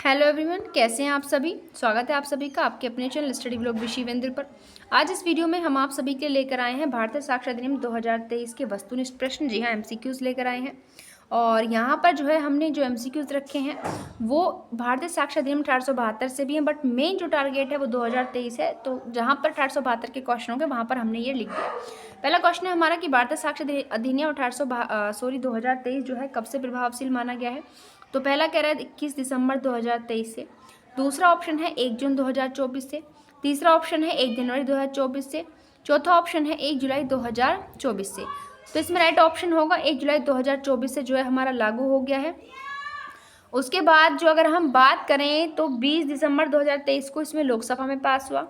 Hello everyone, कैसे हैं आप सभी। स्वागत है आप सभी का आपके अपने चैनल स्टडी ब्लॉग विशिवेंद्र पर। आज इस वीडियो में हम आप सभी के लिए लेकर आए हैं भारतीय साक्षरता अधिनियम 2023 के वस्तुनिष्ठ प्रश्न, जी हाँ एमसीक्यूज लेकर आए हैं। और यहाँ पर जो है हमने जो एमसीक्यूज रखे हैं वो भारतीय साक्षरता अधिनियम 1872 से भी हैं, बट मेन जो टारगेट है वो 2023 है। तो जहाँ पर 1872 के क्वेश्चन होंगे वहाँ पर हमने ये लिख दिया। पहला क्वेश्चन है हमारा कि भारतीय साक्षरता अधिनियम 2023 जो है कब से प्रभावशील माना गया है। तो पहला कह रहा है 21 दिसंबर 2023 से। दूसरा ऑप्शन है 1 जून 2024 से। तीसरा ऑप्शन है 1 जनवरी 2024 से। चौथा ऑप्शन है 1 जुलाई 2024 से। तो इसमें राइट ऑप्शन होगा 1 जुलाई 2024 से जो है हमारा लागू हो गया है। उसके बाद जो अगर हम बात करें तो 20 दिसंबर 2023 को इसमें लोकसभा में पास हुआ,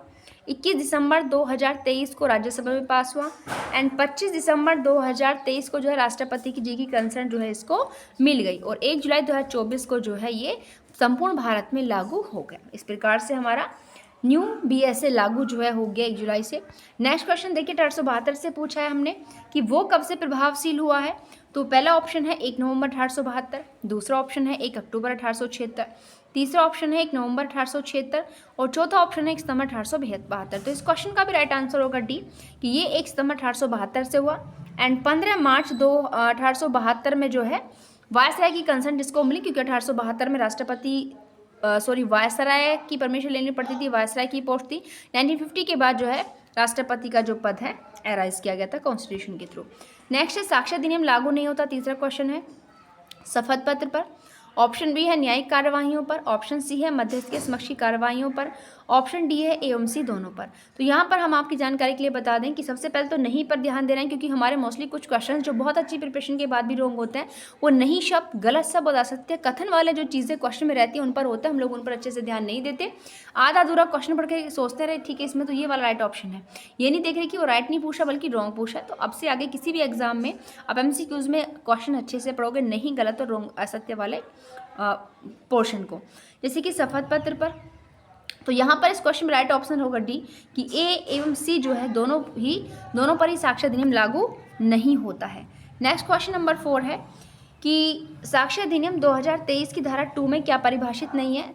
21 दिसंबर 2023 को राज्यसभा में पास हुआ एंड 25 दिसंबर 2023 को जो है राष्ट्रपति की जी की कंसर्न जो है इसको मिल गई और 1 जुलाई 2024 को जो है ये संपूर्ण भारत में लागू हो गया। इस प्रकार से हमारा न्यू बीएसए लागू जो है हो गया 1 जुलाई से। नेक्स्ट क्वेश्चन देखिए 1872 से पूछा है हमने कि वो कब से प्रभावशील हुआ है। तो पहला ऑप्शन है 1 नवंबर 1872, दूसरा ऑप्शन है 1 अक्टूबर 1876, तीसरा ऑप्शन है 1 नवंबर 1876 और चौथा ऑप्शन है 1 सितंबर 1872। तो इस क्वेश्चन का भी राइट आंसर होगा डी कि ये 1 सितंबर 1872 से हुआ एंड 15 मार्च 1872 में जो है वायसराय की कंसर्न जिसको मिली, क्योंकि 1872 में राष्ट्रपति वायसराय की परमिशन लेनी पड़ती थी, वायसराय की पोस्ट थी। 1950 के बाद जो है राष्ट्रपति का जो पद है एराइज किया गया था कॉन्स्टिट्यूशन के थ्रू। नेक्स्ट है साक्षर अधिनियम लागू नहीं होता, तीसरा क्वेश्चन है शपथ पत्र पर। ऑप्शन बी है न्यायिक कार्यवाहियों पर, ऑप्शन सी है मध्यस्थ के समक्ष की कार्यवाहियों पर, ऑप्शन डी है एवं सी दोनों पर। तो यहाँ पर हम आपकी जानकारी के लिए बता दें कि सबसे पहले तो नहीं पर ध्यान दे रहे हैं, क्योंकि हमारे मोस्टली कुछ क्वेश्चन जो बहुत अच्छी प्रिपरेशन के बाद भी रॉन्ग होते हैं वो नहीं शब्द, गलत शब्द और असत्य कथन वाले जो चीज़ें क्वेश्चन में रहती हैं उन पर होता है, हम लोग उन पर अच्छे से ध्यान नहीं देते। आधा अधूरा क्वेश्चन पढ़ के सोचते रहे ठीक है इसमें तो ये वाला राइट ऑप्शन है, ये नहीं देख रहे कि वो राइट नहीं पूछा बल्कि रॉन्ग पूछा। तो अब से आगे किसी भी एग्जाम में आप एमसीक्यूज में क्वेश्चन अच्छे से पढ़ोगे, नहीं गलत और रॉन्ग असत्य वाले पोर्शन को। जैसे कि शपथ पत्र पर, तो यहाँ पर इस क्वेश्चन में राइट ऑप्शन होगा डी कि ए एवं सी जो है दोनों पर ही साक्षर अधिनियम लागू नहीं होता है। नेक्स्ट क्वेश्चन नंबर 4 है कि साक्षर अधिनियम 2023 की धारा 2 में क्या परिभाषित नहीं है।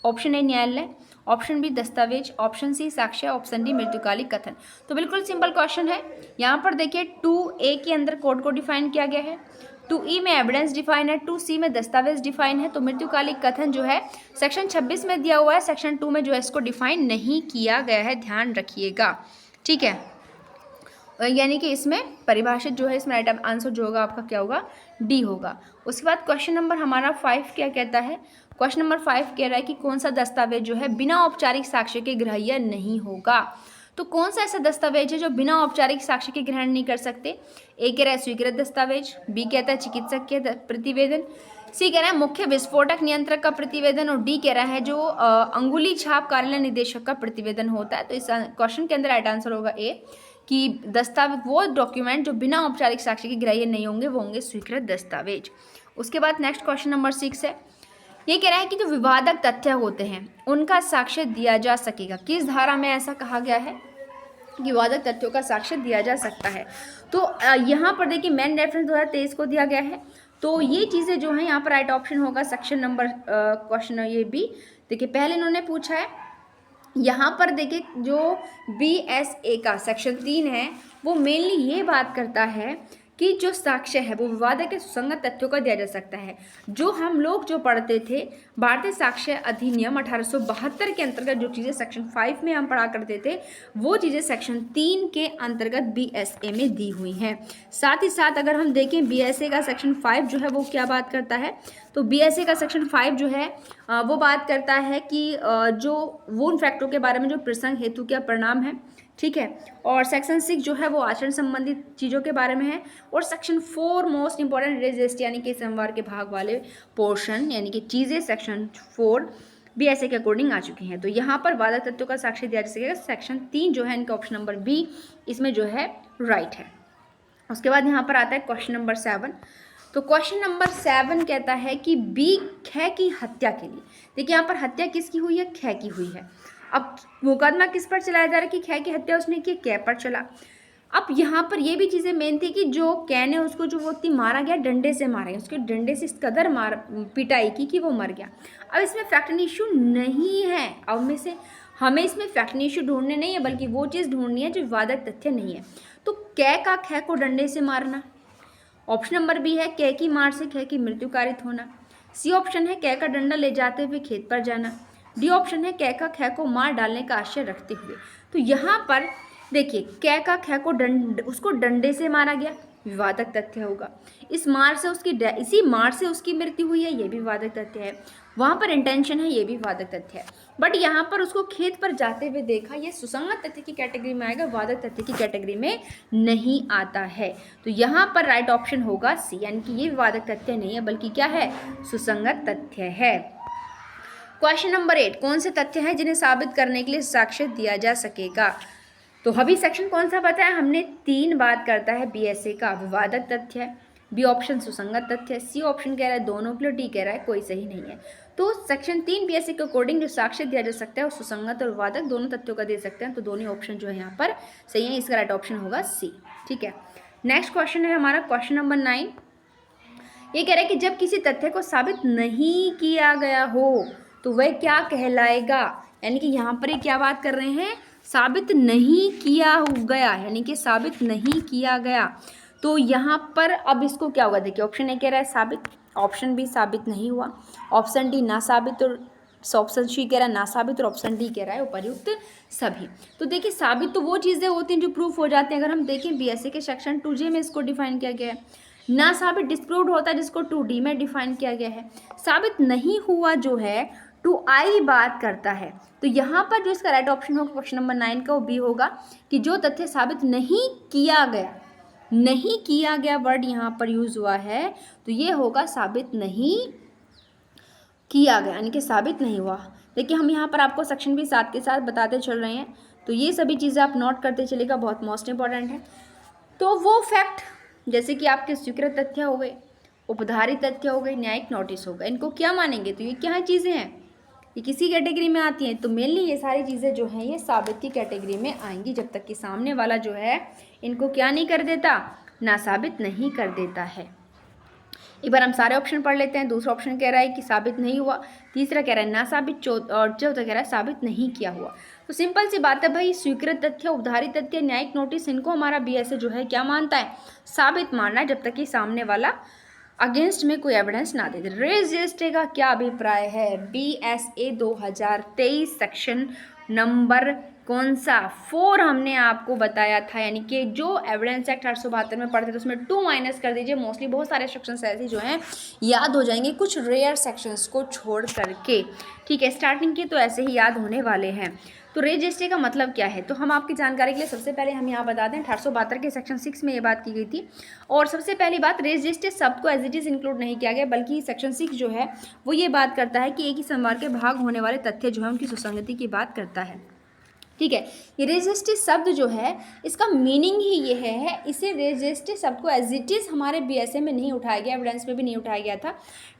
ऑप्शन ए न्यायालय, ऑप्शन बी दस्तावेज, ऑप्शन सी साक्ष्य, ऑप्शन डी मृत्युकालिक कथन। तो बिल्कुल सिंपल क्वेश्चन है। यहाँ पर देखिए 2A के अंदर कोड को डिफाइन किया गया है, 2E में एविडेंस डिफाइन है, 2C में दस्तावेज डिफाइन है। तो मृत्युकालिक कथन जो है सेक्शन 26 में दिया हुआ है, सेक्शन 2 में जो है इसको डिफाइन नहीं किया गया है, ध्यान रखिएगा, ठीक है। यानी कि इसमें परिभाषित जो है इसमें राइट आंसर जो होगा आपका क्या होगा, डी होगा। उसके बाद क्वेश्चन नंबर हमारा 5 क्या कहता है। क्वेश्चन नंबर 5 कह रहा है कि कौन सा दस्तावेज जो है बिना औपचारिक साक्ष्य के ग्राह्य नहीं होगा। तो कौन सा ऐसा दस्तावेज है जो बिना औपचारिक साक्ष्य के ग्रहण नहीं कर सकते। ए कह रहा है स्वीकृत दस्तावेज, बी कहता है चिकित्सक के प्रतिवेदन, सी कह रहा है मुख्य विस्फोटक नियंत्रक का प्रतिवेदन और डी कह रहा है जो अंगुली छाप कार्यालय निदेशक का प्रतिवेदन होता है। तो इस क्वेश्चन के अंदर राइट आंसर होगा ए कि दस्तावेज वो डॉक्यूमेंट जो बिना औपचारिक साक्ष्य के ग्राह्य नहीं होंगे वो होंगे स्वीकृत दस्तावेज। उसके बाद नेक्स्ट क्वेश्चन नंबर 6 है, ये कह रहा है कि जो विवादक तथ्य होते हैं उनका साक्ष्य दिया जा सकेगा। किस धारा में ऐसा कहा गया है कि विवादक तथ्यों का साक्ष्य दिया जा सकता है। तो यहाँ पर देखिए मेन रेफरेंस 2023 को दिया गया है। तो ये चीज़ें जो हैं यहाँ पर राइट ऑप्शन होगा सेक्शन नंबर क्वेश्चन ये बी। देखिए पहले इन्होंने पूछा है, यहाँ पर देखिए जो BSA का सेक्शन 3 है वो मेनली ये बात करता है कि जो साक्ष्य है वो विवादक के सुसंगत तथ्यों का दिया जा सकता है। जो हम लोग जो पढ़ते थे भारतीय साक्ष्य अधिनियम 1872 के अंतर्गत जो चीज़ें सेक्शन 5 में हम पढ़ा करते थे वो चीज़ें सेक्शन 3 के अंतर्गत BSA में दी हुई हैं। साथ ही साथ अगर हम देखें BSA का सेक्शन 5 जो है वो क्या बात करता है, तो BSA का सेक्शन 5 जो है वो बात करता है कि जो वो उन फैक्टों के बारे में जो प्रसंग हेतु क्या परिणाम है, ठीक है। और सेक्शन 6 जो है वो आचरण संबंधित चीज़ों के बारे में है। और सेक्शन 4 मोस्ट इंपॉर्टेंट रेजिस्ट यानी कि संवार के भाग वाले पोर्शन यानी कि चीज़ें सेक्शन 4 BSA के अकॉर्डिंग आ चुकी हैं। तो यहाँ पर वादक तत्वों का साक्ष्य दिया जा सकेगा। सेक्शन 3 जो है इनका ऑप्शन नंबर बी इसमें जो है राइट है। उसके बाद यहाँ पर आता है क्वेश्चन नंबर 7। तो क्वेश्चन नंबर 7 कहता है कि बी ख की हत्या के लिए, देखिए यहाँ पर हत्या किसकी हुई है, ख की हुई है। अब मुकदमा किस पर चलाया जा रहा है कि ख की हत्या उसने की, कै पर चला। अब यहाँ पर ये भी चीज़ें मेन थी कि जो कै ने उसको जो वो मारा गया, डंडे से मारा गया, उसके डंडे से इस कदर पिटाई की कि वो मर गया। अब इसमें फैक्ट इशू नहीं है, अब में से हमें इसमें फैक्ट इशू ढूंढने नहीं है, बल्कि वो चीज़ ढूंढनी है जो विवादक तथ्य नहीं है। तो कै का खै को डंडे से मारना, ऑप्शन नंबर बी है कै की मार से खै की मृत्यु कारित होना। सी ऑप्शन है कै का डंडा ले जाते हुए खेत पर जाना। डी ऑप्शन है कै का खै को मार डालने का आशय रखते हुए। तो यहाँ पर देखिए, कै का खै को उसको डंडे से मारा गया, विवादक तथ्य होगा। इस मार से इसी मार से उसकी मृत्यु हुई है, ये भी विवादक तथ्य है। वहाँ पर इंटेंशन है, ये भी विवादक तथ्य है। बट यहाँ पर उसको खेत पर जाते हुए देखा, ये सुसंगत तथ्य की कैटेगरी में आएगा, विवादक तथ्य की कैटेगरी में नहीं आता है। तो यहाँ पर राइट ऑप्शन होगा सी, यानी कि ये विवादक तथ्य नहीं है, बल्कि क्या है, सुसंगत तथ्य है। क्वेश्चन नंबर 8, कौन से तथ्य हैं जिन्हें साबित करने के लिए साक्ष्य दिया जा सकेगा। तो अभी सेक्शन कौन सा बताया हमने, 3 बात करता है बीएसए का, विवादक तथ्य है, बी ऑप्शन सुसंगत तथ्य है, सी ऑप्शन कह रहा है दोनों के लिए, डी कह रहा है कोई सही नहीं है। तो सेक्शन 3 बीएसए के अकॉर्डिंग जो साक्ष्य दिया जा सकता है वो सुसंगत और विवादक दोनों तथ्यों का दे सकते हैं। तो दोनों ऑप्शन जो है यहाँ पर सही है, इसका राइट ऑप्शन होगा सी। ठीक है, नेक्स्ट क्वेश्चन है हमारा क्वेश्चन नंबर 9। ये कह रहा है कि जब किसी तथ्य को साबित नहीं किया गया हो तो वह क्या कहलाएगा। यानी कि यहाँ पर ये क्या बात कर रहे हैं, साबित नहीं किया गया, यानी कि साबित नहीं किया गया। तो यहाँ पर अब इसको क्या होगा, देखिए ऑप्शन ए कह रहा है साबित, ऑप्शन बी साबित नहीं हुआ, ऑप्शन डी ना साबित, और ऑप्शन सी कह रहा है ना साबित, और ऑप्शन डी कह रहा है उपर्युक्त सभी। तो देखिए, साबित तो वो चीज़ें होती हैं जो प्रूफ हो जाते हैं। अगर हम देखें बीएसए के सेक्शन 2J में इसको डिफाइन किया गया है। ना साबित डिस्प्रूव्ड होता है, जिसको 2D में डिफाइन किया गया है। साबित नहीं हुआ जो है 2I बात करता है। तो यहाँ पर जो इसका राइट ऑप्शन होगा क्वेश्चन नंबर 9 का, वो बी होगा कि जो तथ्य साबित नहीं किया गया, नहीं किया गया वर्ड यहाँ पर यूज हुआ है, तो ये होगा साबित नहीं किया गया, यानी कि साबित नहीं हुआ। देखिए, हम यहाँ पर आपको सेक्शन भी साथ के साथ बताते चल रहे हैं, तो ये सभी चीज़ें आप नोट करते चलेगा, बहुत मोस्ट इंपॉर्टेंट है। तो वो फैक्ट जैसे कि आपके स्वीकृत तथ्य हो गए, उपधारित तथ्य हो गए, न्यायिक नोटिस हो गए, इनको क्या मानेंगे, तो ये क्या चीज़ें हैं, ये किसी कैटेगरी में आती हैं। तो मेनली ये सारी चीज़ें जो हैं ये साबित की कैटेगरी में आएंगी, जब तक कि सामने वाला जो है इनको क्या नहीं कर देता, ना साबित नहीं कर देता है। एक बार हम सारे ऑप्शन पढ़ लेते हैं। दूसरा ऑप्शन कह रहा है कि साबित नहीं हुआ, तीसरा कह रहा है ना साबित, और चौथा कह रहा है साबित नहीं किया हुआ। तो सिंपल सी बात है भाई, स्वीकृत तथ्य, उपधारित तथ्य, न्यायिक नोटिस, इनको हमारा बीएसए जो है क्या मानता है, साबित मानना है, जब तक कि सामने वाला अगेंस्ट में कोई एविडेंस ना दे दे। रजिस्ट्री का क्या अभिप्राय है, बीएसए 2023 सेक्शन नंबर कौन सा 4 हमने आपको बताया था, यानी कि जो एविडेंस एक्ट 1872 में पढ़ते थे उसमें 2 माइनस कर दीजिए। मोस्टली बहुत सारे सेक्शंस ऐसे जो हैं याद हो जाएंगे, कुछ रेयर सेक्शंस को छोड़ करके। ठीक है, स्टार्टिंग के तो ऐसे ही याद होने वाले हैं। तो रजिस्ट्री का मतलब क्या है, तो हम आपकी जानकारी के लिए सबसे पहले हम यहाँ बता दें 1872 के सेक्शन 6 में ये बात की गई थी। और सबसे पहली बात, रजिस्ट्री शब्द को एज इट इज़ इंक्लूड नहीं किया गया, बल्कि सेक्शन 6 जो है वो ये बात करता है कि एक ही संवार के भाग होने वाले तथ्य जो है उनकी सुसंगति की बात करता है। ठीक है, ये रेजिस्टिव शब्द जो है इसका मीनिंग ही ये है, इसे रेजिस्टिव शब्द को एज इट इज़ हमारे बीएसए में नहीं उठाया गया, एविडेंस में भी नहीं उठाया गया था।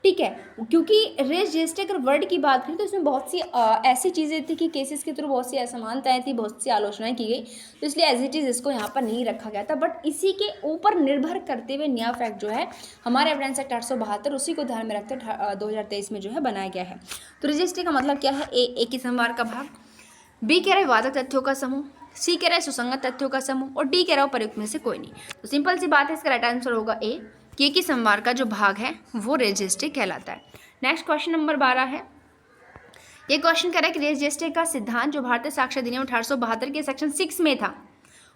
ठीक है, क्योंकि रेजिस्टिव अगर वर्ड की बात करें तो इसमें बहुत सी ऐसी चीज़ें थी कि केसेस के थ्रू बहुत सी असमानताएं थी, बहुत सी आलोचनाएं की गई, तो इसलिए एज इट इज़ इसको यहाँ पर नहीं रखा गया था। बट इसी के ऊपर निर्भर करते हुए नया फैक्ट जो है हमारे एविडेंस एक्ट 1872 उसी को ध्यान में रखते 2023 में जो है बनाया गया है। तो रजिस्ट्री का मतलब क्या है, एक ही संवार का भाग, बी कह रहा है वादक तथ्यों का समूह, सी कह रहा है सुसंगत तथ्यों का समूह, और डी कह रहा है प्रयुक्त में से कोई नहीं। तो सिंपल सी बात है, इसका राइट आंसर होगा ए, कि एक ही संवार का जो भाग है वो रजिस्ट्री कहलाता है। नेक्स्ट क्वेश्चन नंबर 12 है। ये क्वेश्चन कह रहा है कि रजिस्ट्री का सिद्धांत जो भारतीय साक्ष्य अधिनियम 1872 के सेक्शन 6 में था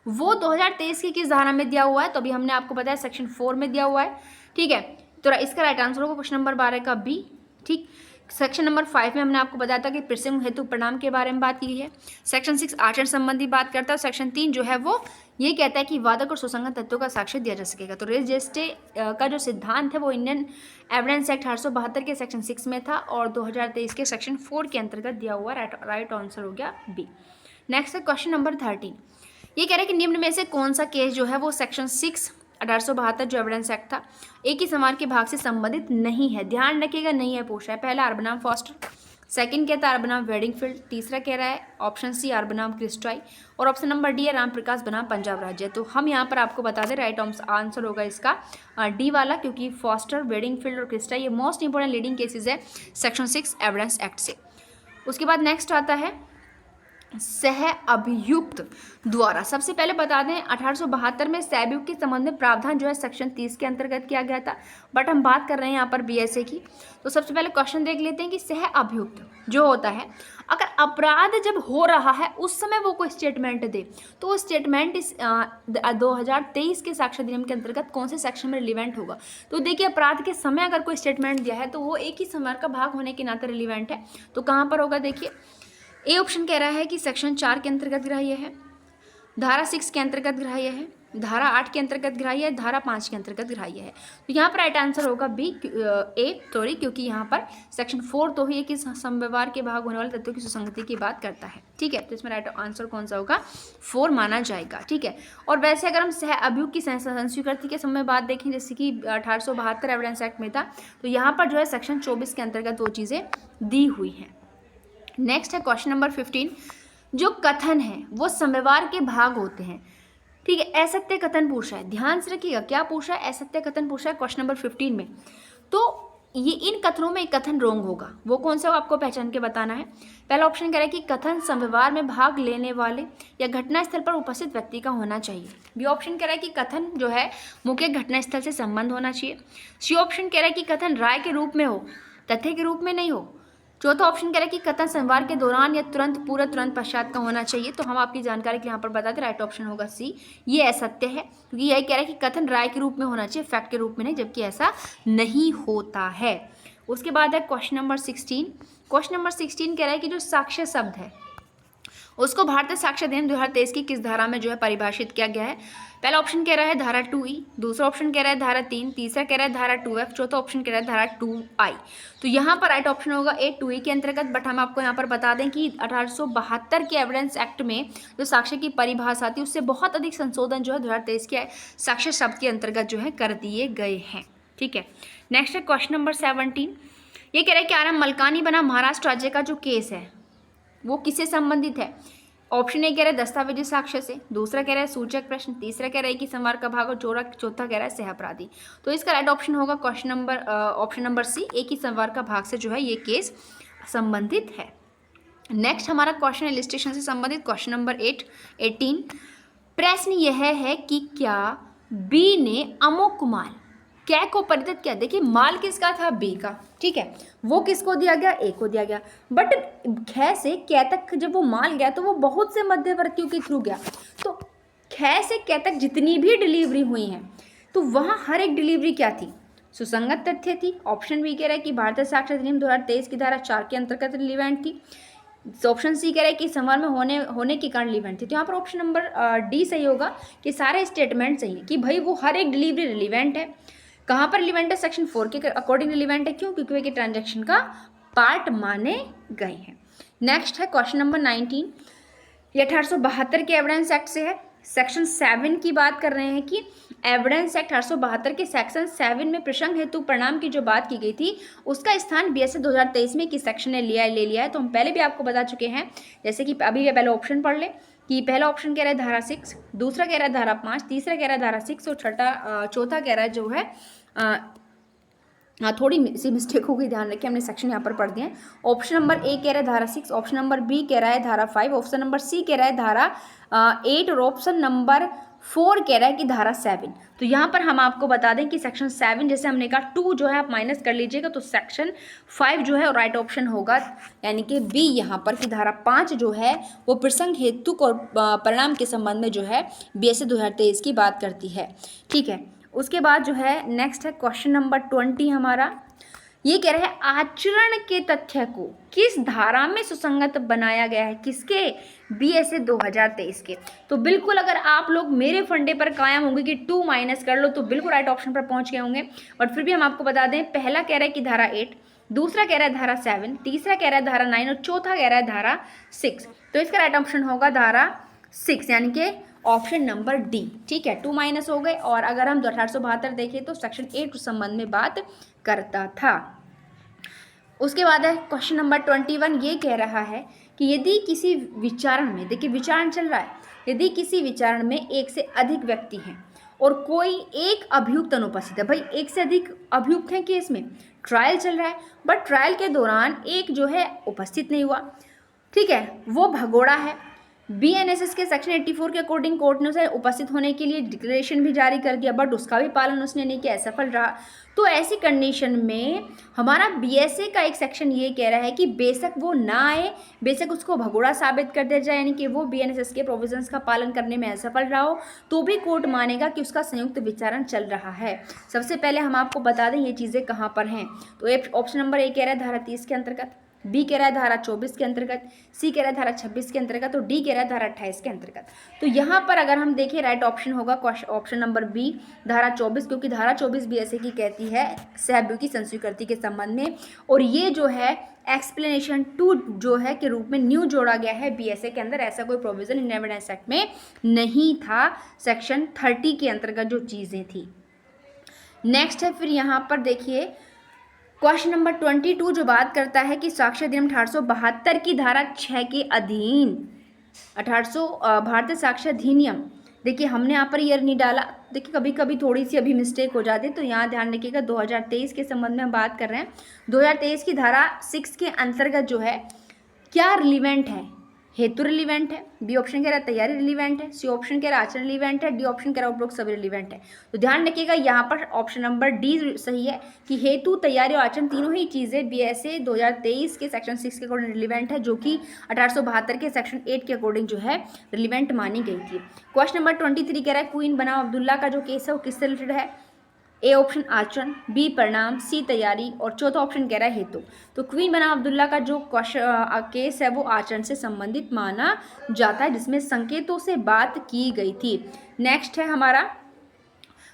वो 2023 की किस धारा में दिया हुआ है, तो अभी हमने आपको बताया सेक्शन 4 में दिया हुआ है। ठीक है, तो इसका राइट आंसर होगा क्वेश्चन नंबर 12 का बी। ठीक, सेक्शन नंबर 5 में हमने आपको बताया था कि प्रसंग हेतु परिणाम के बारे में बात की है। सेक्शन 6 आचरण संबंधी बात करता है, और सेक्शन 3 जो है वो ये कहता है कि वादक और सुसंगत तथ्यों का साक्ष्य दिया जा सकेगा। तो रजिस्ट्री का जो सिद्धांत है वो इंडियन एविडेंस एक्ट 1872 के सेक्शन 6 में था और 2023 के सेक्शन 4 के अंतर्गत दिया हुआ। राइट आंसर हो गया बी। नेक्स्ट है क्वेश्चन नंबर 13। ये कह रहा है कि निम्न में से कौन सा केस जो है वो सेक्शन 6 1872 जो एविडेंस एक्ट था एक ही संवार के भाग से संबंधित नहीं है। ध्यान रखिएगा, नहीं है पूछा है। पहला अर्बनाम फॉस्टर, सेकंड कहता है आर बनाम वेडिंगफील्ड, तीसरा कह रहा है ऑप्शन सी आर बनाम क्रिस्टाई, और ऑप्शन नंबर डी है रामप्रकाश बनाम पंजाब राज्य। तो हम यहाँ पर आपको बता दें राइट आंसर होगा इसका डी वाला, क्योंकि फॉस्टर, वेडिंगफील्ड और क्रिस्टाई ये मोस्ट इंपोर्टेंट लीडिंग केसेस है सेक्शन 6 एविडेंस एक्ट से। उसके बाद नेक्स्ट आता है सह अभियुक्त द्वारा। सबसे पहले बता दें 1872 में सह अभियुक्त के संबंध में प्रावधान जो है सेक्शन 30 के अंतर्गत किया गया था, बट हम बात कर रहे हैं यहाँ पर बीएसए की। तो सबसे पहले क्वेश्चन देख लेते हैं कि सह अभियुक्त जो होता है, अगर अपराध जब हो रहा है उस समय वो कोई स्टेटमेंट दे, तो वो स्टेटमेंट इस 2023 के साक्ष्य अधिनियम के अंतर्गत कौन से सेक्शन में रिलीवेंट होगा। तो देखिए अपराध के समय अगर कोई स्टेटमेंट दिया है तो वो एक ही समय का भाग होने के नाते रिलीवेंट है। तो कहाँ पर होगा, देखिए ए ऑप्शन कह रहा है कि सेक्शन 4 के अंतर्गत ग्राह्य है, धारा 6 के अंतर्गत ग्राह्य है, धारा 8 के अंतर्गत ग्राह्य है, धारा 5 के अंतर्गत ग्राह्य है। तो यहाँ पर राइट आंसर होगा बी क्योंकि यहाँ पर सेक्शन 4 तो ही एक ही समव्यवहार के भाग होने वाले तत्वों की सुसंगति की बात करता है। ठीक है, तो इसमें राइट आंसर कौन सा होगा, 4 माना जाएगा। ठीक है, और वैसे अगर हम सह अभियुक्त की संस्वीकृति के समय बात देखें, जैसे कि 1872 एविडेंस एक्ट में था, तो यहाँ पर जो है सेक्शन 24 के अंतर्गत वो चीज़ें दी हुई हैं। नेक्स्ट है क्वेश्चन नंबर 15, जो कथन है वो समव्यवहार के भाग होते हैं। ठीक है, असत्य कथन पूछा है, ध्यान से रखिएगा क्या पूछा है, असत्य कथन पूछा है क्वेश्चन नंबर 15 में। तो ये इन कथनों में एक कथन रॉन्ग होगा, वो कौन सा आपको पहचान के बताना है। पहला ऑप्शन कह रहा है कि कथन समव्यवहार में भाग लेने वाले या घटनास्थल पर उपस्थित व्यक्ति का होना चाहिए। बी ऑप्शन कह रहा है कि कथन जो है मुख्य घटनास्थल से संबंध होना चाहिए। सी ऑप्शन कह रहा है कि कथन राय के रूप में हो, तथ्य के रूप में नहीं हो। चौथा ऑप्शन कह रहा है कि कथन संवार के दौरान या तुरंत पश्चात का होना चाहिए। तो हम आपकी जानकारी के लिए यहाँ पर बताते राइट ऑप्शन होगा सी, ये असत्य है, क्योंकि यही कह रहा है कि कथन राय के रूप में होना चाहिए, फैक्ट के रूप में नहीं, जबकि ऐसा नहीं होता है। उसके बाद है क्वेश्चन नंबर 16। क्वेश्चन नंबर 16 कह रहा है कि जो साक्ष्य शब्द है उसको भारतीय साक्ष्य अधिनियम 2023 की किस धारा में जो है परिभाषित किया गया है। पहला ऑप्शन कह रहा है धारा 2E, दूसरा ऑप्शन कह रहा है धारा 3, तीसरा कह रहा है धारा 2F, चौथा ऑप्शन कह रहा है धारा 2I। तो यहाँ पर राइट ऑप्शन होगा ए 2E के अंतर्गत। बट हम आपको यहाँ पर बता दें कि 1872 के एविडेंस एक्ट में जो साक्ष्य की परिभाषा थी उससे बहुत अधिक संशोधन जो है 2023 के साक्ष्य शब्द के अंतर्गत जो है कर दिए गए हैं। ठीक है, नेक्स्ट है क्वेश्चन नंबर 17। ये कह रहा है कि आर एम मलकानी बना महाराष्ट्र राज्य का जो केस है वो किससे संबंधित है। ऑप्शन ए कह रहा है दस्तावेजी साक्ष्य से, दूसरा कह रहा है सूचक प्रश्न, तीसरा कह रहा है कि संवार का भाग, और चौथा कह रहा है सह अपराधी। तो इसका राइट ऑप्शन होगा ऑप्शन नंबर सी, एक ही संवार का भाग से जो है ये केस संबंधित है। नेक्स्ट हमारा क्वेश्चन इलिस्ट्रेशन से संबंधित क्वेश्चन नंबर 18। प्रश्न यह है कि क्या बी ने अमोक माल कै को परिचित किया। देखिए माल किसका था, बी का। ठीक है, वो किसको दिया गया, ए को दिया गया। बट ख से कै तक जब वो माल गया तो वो बहुत से मध्यवर्तियों के थ्रू गया। तो ख से कै तक जितनी भी डिलीवरी हुई हैं तो वहाँ हर एक डिलीवरी क्या थी, सुसंगत तथ्य थी। ऑप्शन बी कह रहा है कि भारतीय साक्ष्य अधिनियम 2023 की धारा 4 के अंतर्गत रिलीवेंट थी। ऑप्शन सी कह रहा है कि संवार में होने के कारण रिलीवेंट थी। तो यहाँ पर ऑप्शन नंबर डी सही होगा कि सारे स्टेटमेंट सही है कि भाई वो हर एक डिलीवरी रिलीवेंट है। कहाँ पर रिलीवेंट है, सेक्शन 4 के अकॉर्डिंग रिलीवेंट है। क्यों, क्योंकि वे के ट्रांजैक्शन का पार्ट माने गए हैं। नेक्स्ट है क्वेश्चन नंबर 19। ये 1872 के एविडेंस एक्ट से है। सेक्शन 7 की बात कर रहे हैं कि एविडेंस एक्ट 1872 के सेक्शन 7 में प्रसंग हेतु परिणाम की जो बात की गई थी उसका स्थान बीएसए 2023 में किस सेक्शन ने ले लिया है। तो हम पहले भी आपको बता चुके हैं, जैसे कि अभी पहले ऑप्शन पढ़ ले कि पहला ऑप्शन कह रहा है धारा 6, दूसरा कह रहा है धारा 5, तीसरा कह रहा है धारा 6 और चौथा कह रहा है जो है थोड़ी सी मिस्टेक हो गई, ध्यान रखिए हमने सेक्शन यहाँ पर पढ़ दिए हैं। ऑप्शन नंबर ए कह रहा है धारा 6, ऑप्शन नंबर बी कह रहा है धारा 5, ऑप्शन नंबर सी कह रहा है धारा 8 और ऑप्शन नंबर 4 कह रहा है कि धारा 7। तो यहाँ पर हम आपको बता दें कि सेक्शन 7 जैसे हमने कहा 2 जो है आप माइनस कर लीजिएगा तो सेक्शन 5 जो है राइट ऑप्शन होगा, यानी कि बी यहाँ पर कि धारा 5 जो है वो प्रसंग हेतु और परिणाम के संबंध में जो है बीएसए 2023 की बात करती है। ठीक है, उसके बाद जो है नेक्स्ट है क्वेश्चन नंबर 20 हमारा। ये कह रहा है आचरण के तथ्य को किस धारा में सुसंगत बनाया गया है, किसके, बीएसए 2023 के। तो बिल्कुल अगर आप लोग मेरे फंडे पर कायम होंगे कि 2 माइनस कर लो तो बिल्कुल राइट ऑप्शन पर पहुंच गए होंगे। बट फिर भी हम आपको बता दें, पहला कह रहा है कि धारा 8, दूसरा कह रहा है धारा 7, तीसरा कह रहा है धारा 9 और चौथा कह रहा है धारा 6। तो इसका राइट ऑप्शन होगा धारा 6 यानी कि ऑप्शन नंबर डी। ठीक है, 2 माइनस हो गए। और अगर हम 1872 देखें तो सेक्शन 8 के संबंध में बात करता था। उसके बाद है क्वेश्चन नंबर 21, ये कह रहा है कि यदि किसी विचारण में, देखिए विचारण चल रहा है, यदि किसी विचारण में एक से अधिक व्यक्ति हैं और कोई एक अभियुक्त अनुपस्थित है, भाई एक से अधिक अभियुक्त हैं केस में, ट्रायल चल रहा है, बट ट्रायल के दौरान एक जो है उपस्थित नहीं हुआ, ठीक है, वो भगोड़ा है। बीएनएसएस के सेक्शन 84 के अकॉर्डिंग कोर्ट ने उसे उपस्थित होने के लिए डिक्लेरेशन भी जारी कर दिया, बट उसका भी पालन उसने नहीं किया, असफल रहा। तो ऐसी कंडीशन में हमारा बीएसए का एक सेक्शन ये कह रहा है कि बेशक वो ना आए, बेशक उसको भगोड़ा साबित कर दिया जाए, यानी कि वो बीएनएसएस के प्रोविजंस का पालन करने में असफल रहा हो, तो भी कोर्ट मानेगा कि उसका संयुक्त विचारण चल रहा है। सबसे पहले हम आपको बता दें ये चीज़ें कहाँ पर हैं। तो ऑप्शन नंबर ए कह रहा है धारा 30 के अंतर्गत, बी कह रहा है धारा 24 के अंतर्गत, सी कह रहा है धारा 26 के अंतर्गत और डी कह रहा है धारा 28 के अंतर्गत। तो यहाँ पर अगर हम देखें राइट ऑप्शन होगा ऑप्शन नंबर बी धारा 24, क्योंकि धारा 24 बीएसए की कहती है सहअभियोग की संस्वीकृति के संबंध में, और ये जो है एक्सप्लेनेशन 2 जो है के रूप में न्यू जोड़ा गया है बीएसए के अंदर। ऐसा कोई प्रोविजन इंडियन एविडेंस एक्ट में नहीं था सेक्शन 30 के अंतर्गत जो चीज़ें थी। नेक्स्ट है फिर यहाँ पर देखिए क्वेश्चन नंबर 22 जो बात करता है कि साक्ष्य अधिनियम 1872 की धारा 6 के अधीन 1800 भारतीय साक्ष्य अधिनियम, देखिए हमने यहाँ पर ईयर नहीं डाला, देखिए कभी कभी थोड़ी सी अभी मिस्टेक हो जाती है, तो यहाँ ध्यान रखिएगा 2023 के संबंध में हम बात कर रहे हैं। 2023 की धारा 6 के अंतर्गत जो है क्या रिलीवेंट है, हेतु रिलीवेंट है, बी ऑप्शन कह रहा है तैयारी रिलीवेंट है, सी ऑप्शन कह रहा है आचरण रिलीवेंट है, डी ऑप्शन कह रहा है उपरोक्त सभी रिलीवेंट है। तो ध्यान रखिएगा यहाँ पर ऑप्शन नंबर डी सही है कि हेतु, तैयारी और आचरण तीनों ही चीज़ें बीएसए 2023 के सेक्शन 6 के अकॉर्डिंग रिलीवेंट है, जो कि 1872 के सेक्शन 8 के अकॉर्डिंग जो है रिलीवेंट मानी गई थी। क्वेश्चन नंबर 23 कह रहा है क्वीन बनाम अब्दुल्ला का जो केस है वो किससे रिलेटेड है, ए ऑप्शन आचरण, बी परिणाम, सी तैयारी और चौथा ऑप्शन कह रहा है हेतु। तो क्वीन बनाम अब्दुल्ला का जो केस है वो आचरण से संबंधित माना जाता है, जिसमें संकेतों से बात की गई थी। नेक्स्ट है हमारा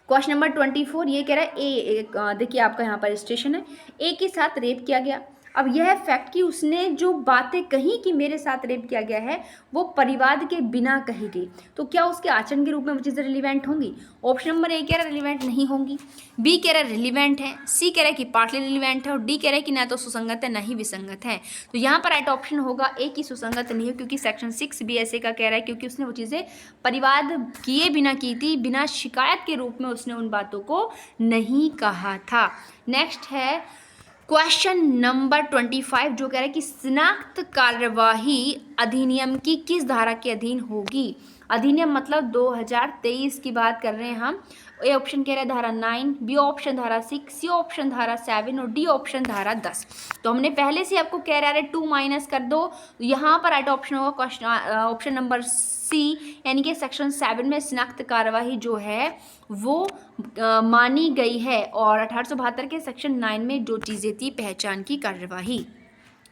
क्वेश्चन नंबर 24, ये कह रहा है देखिए आपका यहाँ पर स्टेशन है, ए के साथ रेप किया गया। अब यह फैक्ट कि उसने जो बातें कही कि मेरे साथ रेप किया गया है वो परिवाद के बिना कही गई, तो क्या उसके आचरण के रूप में वो चीज़ें रिलीवेंट होंगी। ऑप्शन नंबर ए कह रहा है रिलीवेंट नहीं होंगी, बी कह रहा है रिलीवेंट है, सी कह रहा है कि पार्टली रिलीवेंट है और डी कह रहा है कि ना तो सुसंगत है ना ही विसंगत है। तो यहाँ पर राइट ऑप्शन होगा ए की सुसंगत नहीं है, क्योंकि सेक्शन 6 बीएसए का कह रहा है क्योंकि उसने वो चीज़ें परिवाद किए बिना की थी, बिना शिकायत के रूप में उसने उन बातों को नहीं कहा था। नेक्स्ट है क्वेश्चन नंबर 25 जो कह रहा है कि शिनाख्त कार्यवाही अधिनियम की किस धारा के अधीन होगी। अधिनियम मतलब 2023 की बात कर रहे हैं हम। ए ऑप्शन कह रहा है धारा 9, बी ऑप्शन धारा 6, सी ऑप्शन धारा 7 और डी ऑप्शन धारा 10। तो हमने पहले से आपको कह रहा है 2 माइनस कर दो, यहाँ पर राइट ऑप्शन होगा क्वेश्चन ऑप्शन नंबर सी, यानी कि सेक्शन 7 में शिनाख्त कार्यवाही जो है वो मानी गई है, और 1872 के सेक्शन 9 में जो चीज़ें थी पहचान की कार्यवाही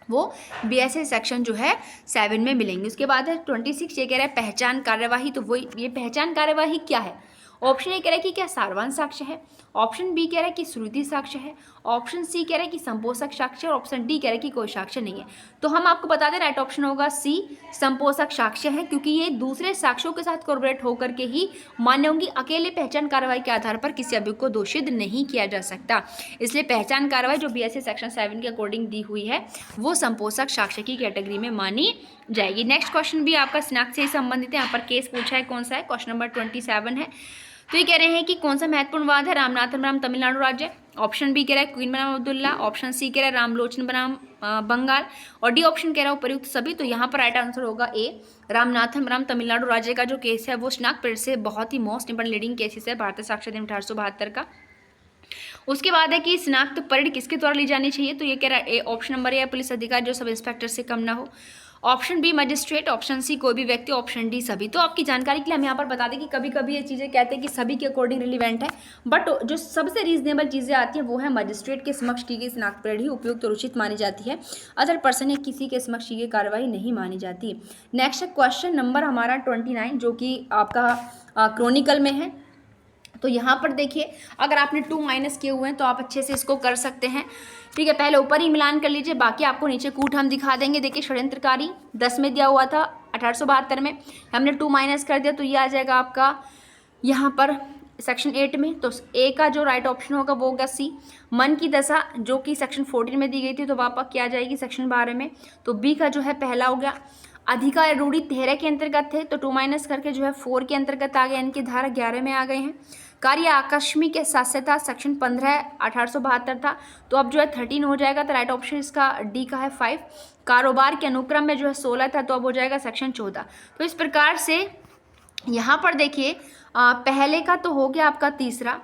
वो बीएसए सेक्शन जो है 7 में मिलेंगे। उसके बाद है 26, ये कह रहा है पहचान कार्यवाही। तो वो ये पहचान कार्यवाही क्या है। ऑप्शन ए कह रहा है कि क्या सारवान साक्ष्य है, ऑप्शन बी कह रहा है कि श्रुति साक्ष्य है, ऑप्शन सी कह रहा है कि संपोषक साक्ष्य और ऑप्शन डी कह रहा है कि कोई साक्ष्य नहीं है। तो हम आपको बता दें राइट ऑप्शन होगा सी संपोषक साक्ष्य है, क्योंकि ये दूसरे साक्ष्यों के साथ कोरिलेट होकर के ही मान्य होंगी। अकेले पहचान कार्रवाई के आधार पर किसी अभियुक्त को दोषित नहीं किया जा सकता, इसलिए पहचान कार्रवाई जो बीएसए सेक्शन 7 के अकॉर्डिंग दी हुई है वो संपोषक साक्ष्य की कैटेगरी में मानी जाएगी। नेक्स्ट क्वेश्चन भी आपका शिनाख्त से ही संबंधित है। यहाँ पर केस पूछा है कौन सा है, क्वेश्चन नंबर 27 है। तो ये कह रहे हैं कि कौन सा महत्वपूर्ण वाद है रामनाथन बनाम तमिलनाडु राज्य। ऑप्शन बी कह रहा है क्वीन बनाम अब्दुल्ला, ऑप्शन सी कह रहा है रामलोचन बनाम बंगाल और डी ऑप्शन कह रहा है उपयुक्त सभी। तो यहाँ पर राइट आंसर होगा ए रामनाथन बनाम तमिलनाडु राज्य का जो केस है वो शिनाख्त परेड से बहुत ही मोस्ट इंपॉर्टेंट लीडिंग केसेस है भारतीय साक्ष्य अधिनियम 1872 का। उसके बाद है कि शिनाख्त परेड किसके द्वारा ली जानी चाहिए। तो ये कह रहा है A option number A police अधिकारी जो सब इंस्पेक्टर से कम ना हो, option B magistrate, option C कोई भी व्यक्ति, ऑप्शन डी सभी। तो आपकी जानकारी के लिए हम यहाँ पर बता दें कि कभी कभी ये चीज़ें कहते हैं कि सभी के अकॉर्डिंग रिलीवेंट है, बट जो सबसे रीजनेबल चीज़ें आती हैं वो है मजिस्ट्रेट के समक्ष की गई शिनाख्त परेड ही उपयुक्त और उचित मानी जाती है, अदर पर्सन या किसी के समक्ष की गई कार्रवाई नहीं मानी जाती। नेक्स्ट क्वेश्चन नंबर हमारा 29 जो कि आपका क्रॉनिकल में है। तो यहाँ पर देखिए अगर आपने 2 माइनस किए हुए हैं तो आप अच्छे से इसको कर सकते हैं, ठीक है। पहले ऊपर ही मिलान कर लीजिए, बाकी आपको नीचे कूट हम दिखा देंगे। देखिए षड्यंत्रकारी 10 में दिया हुआ था 1872 में, हमने 2 माइनस कर दिया तो ये आ जाएगा आपका यहाँ पर सेक्शन 8 में, तो ए का जो राइट ऑप्शन होगा वो होगा सी, मन की दशा जो कि सेक्शन 14 में दी गई थी, तो वापस क्या आ जाएगी सेक्शन 12 में, तो बी का जो है पहला हो गया। अधिकार रूढ़ी 13 के अंतर्गत थे, तो 2 माइनस करके जो है 4 के अंतर्गत आ गए, इनकी धारा 11 में आ गए हैं। कार्य आकस्मिक के साथ से था, सेक्शन 15 1872 था, तो अब जो है 13 हो जाएगा, तो राइट ऑप्शन इसका डी का है 5। कारोबार के अनुक्रम में जो है 16 था, तो अब हो जाएगा सेक्शन 14। तो इस प्रकार से यहाँ पर देखिए पहले का तो हो गया आपका तीसरा,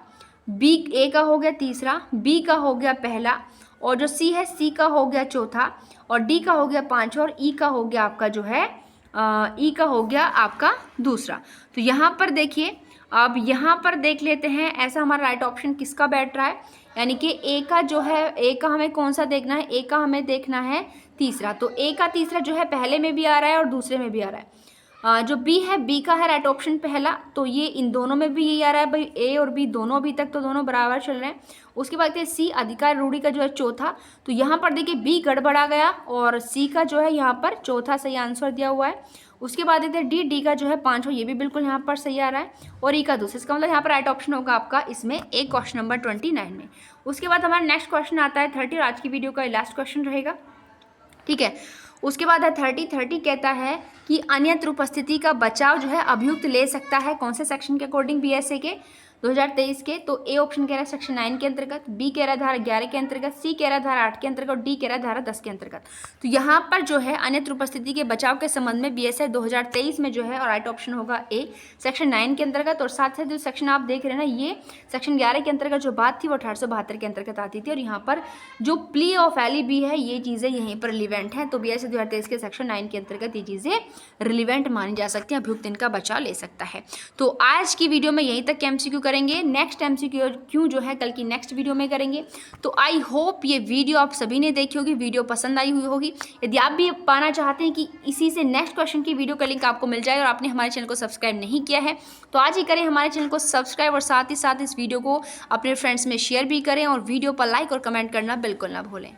बी ए का हो गया तीसरा, बी का हो गया पहला, और जो सी है सी का हो गया चौथा, और डी का हो गया पांचवा, और ई का हो गया आपका जो है ई का हो गया आपका दूसरा। तो यहाँ पर देखिए, अब यहाँ पर देख लेते हैं ऐसा हमारा राइट ऑप्शन किसका बैठ रहा है, यानी कि ए का जो है, ए का हमें कौन सा देखना है, ए का हमें देखना है तीसरा, तो ए का तीसरा जो है पहले में भी आ रहा है और दूसरे में भी आ रहा है। जो बी है, बी का है राइट ऑप्शन पहला, तो ये इन दोनों में भी यही आ रहा है भाई, ए और बी दोनों अभी तक तो दोनों बराबर चल रहे हैं। उसके बाद सी अधिकार रूढ़ी का जो है चौथा, तो यहाँ पर देखिए बी गड़बड़ा गया और सी का जो है यहाँ पर चौथा सही आंसर दिया हुआ है। उसके बाद देखते हैं डी का जो है पांचवा, ये भी बिल्कुल यहाँ पर सही आ रहा है, और ई का दूसरा, इसका मतलब यहाँ पर राइट ऑप्शन होगा आपका इसमें एक क्वेश्चन नंबर 29 में। उसके बाद हमारा नेक्स्ट क्वेश्चन आता है 30, और आज की वीडियो का लास्ट क्वेश्चन रहेगा, ठीक है। उसके बाद है 30 कहता है कि अन्यत्र उपस्थिति का बचाव जो है अभियुक्त ले सकता है, कौन से सेक्शन के अकॉर्डिंग, बीएसए के 2023 के, तो ए ऑप्शन कह रहा है सेक्शन 9 के अंतर्गत, बी कह रहा है धारा 11 के अंतर्गत, सी कह रहा है धारा 8 के अंतर्गत, और डी कह रहा है धारा 10 के अंतर्गत। तो यहाँ पर जो है अन्यत्र उपस्थिति के बचाव के संबंध में बीएसए 2023 में जो है, और राइट ऑप्शन होगा ए सेक्शन 9 के अंतर्गत, और साथ साथ जो सेक्शन आप देख रहे हैं ना, ये सेक्शन 11 के अंतर्गत जो बात थी वो 1872 के अंतर्गत आती थी, और यहाँ पर जो प्ली ऑफ एलिबी है ये चीज़ें यहीं पर रिलीवेंट हैं, तो बीएसए 2023 के सेक्शन 9 के अंतर्गत ये चीज़ें रिलीवेंट मानी जा सकती हैं, अभियुक्त इनका बचाव ले सकता है। तो आज की वीडियो में यहीं तक एमसीक्यू करेंगे, नेक्स्ट एमसीक्यू जो है कल की नेक्स्ट वीडियो में करेंगे। तो आई होप ये वीडियो आप सभी ने देखी होगी, वीडियो पसंद आई हुई होगी। यदि आप भी पाना चाहते हैं कि इसी से नेक्स्ट क्वेश्चन की वीडियो का लिंक आपको मिल जाए और आपने हमारे चैनल को सब्सक्राइब नहीं किया है, तो आज ही करें हमारे चैनल को सब्सक्राइब, और साथ ही साथ इस वीडियो को अपने फ्रेंड्स में शेयर भी करें, और वीडियो पर लाइक और कमेंट करना बिल्कुल ना भूलें।